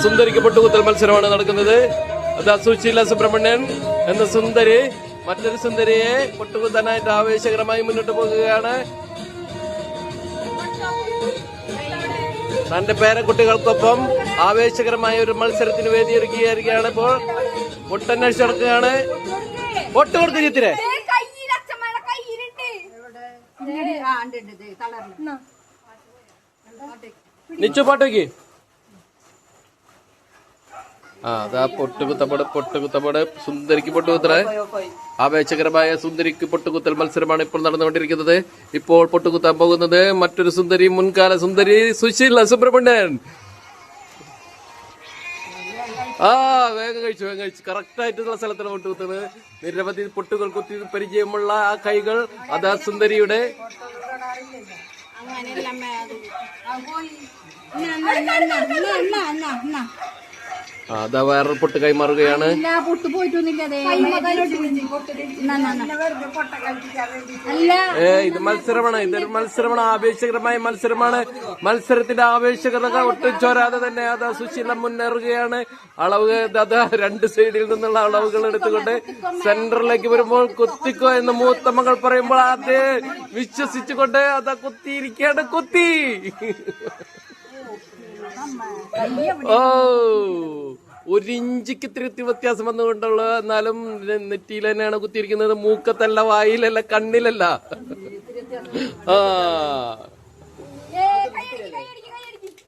സുന്ദരിക്ക് പൊട്ടുകുത്തൽ മത്സരമാണ് നടക്കുന്നത്. അതാ സുശീല സുബ്രഹ്മണ്യൻ എന്ന സുന്ദരി മറ്റൊരു സുന്ദരിയെ പൊട്ടുകുത്താനായിട്ട് ആവേശകരമായി മുന്നോട്ട് പോകുകയാണ്. തന്റെ പേരക്കുട്ടികൾക്കൊപ്പം ആവേശകരമായ ഒരു മത്സരത്തിന് വേദിയൊരുക്കുകയായിരിക്കുകയാണ്. ഇപ്പോൾ പൊട്ടന്വേഷിച്ച് നടക്കുകയാണ്. പൊട്ട് കൊടുത്ത് ചിത്തിരെ നിച്ചു പാട്ടോക്ക്. അതാ പൊട്ടുകുത്തപ്പാട് സുന്ദരിക്ക് പൊട്ടുകുത്തൽ. ആവേശകരമായ സുന്ദരിക്ക് പൊട്ടുകുത്തൽ മത്സരമാണ് ഇപ്പോൾ നടന്നുകൊണ്ടിരിക്കുന്നത്. ഇപ്പോൾ പൊട്ടുകുത്താൻ പോകുന്നത് മറ്റൊരു സുന്ദരി, മുൻകാല സുന്ദരി സുശീല സുബ്രഹ്മണ്യൻ. വേഗം കഴിച്ചു കറക്റ്റായിട്ടുള്ള സ്ഥലത്താണ് പൊട്ടുകുത്തുന്നത്. നിരവധി പൊട്ടുകൾ കുത്തി പരിചയമുള്ള ആ കൈകൾ അതാ സുന്ദരിയുടെ. അതാ വേറൊരു പൊട്ട് കൈമാറുകയാണ്. ഇത് മത്സരമാണ്, ഇതൊരു മത്സരമാണ്, ആവേശകരമായ മത്സരമാണ്. മത്സരത്തിന്റെ ആവേശകത ഒട്ടും ചോരാതെ തന്നെ അതാ സുശീല മുന്നേറുകയാണ്. അളവ് അതാ രണ്ട് സൈഡിൽ നിന്നുള്ള അളവുകൾ എടുത്തുകൊണ്ട് സെന്ററിലേക്ക് വരുമ്പോൾ കുത്തിക്കോ എന്ന് മൂത്ത മകൾ പറയുമ്പോൾ അത് വിശ്വസിച്ചുകൊണ്ട് അതാ കുത്തിയിരിക്കുകയാണ്. കുത്തി ഒരിഞ്ചിക്ക് ഇത്തിരി വ്യത്യാസം വന്നുകൊണ്ടുള്ള, എന്നാലും നെറ്റിയിൽ തന്നെയാണ് കുത്തിയിരിക്കുന്നത്. മൂക്കത്തല്ല, വായിലല്ല, കണ്ണിലല്ല.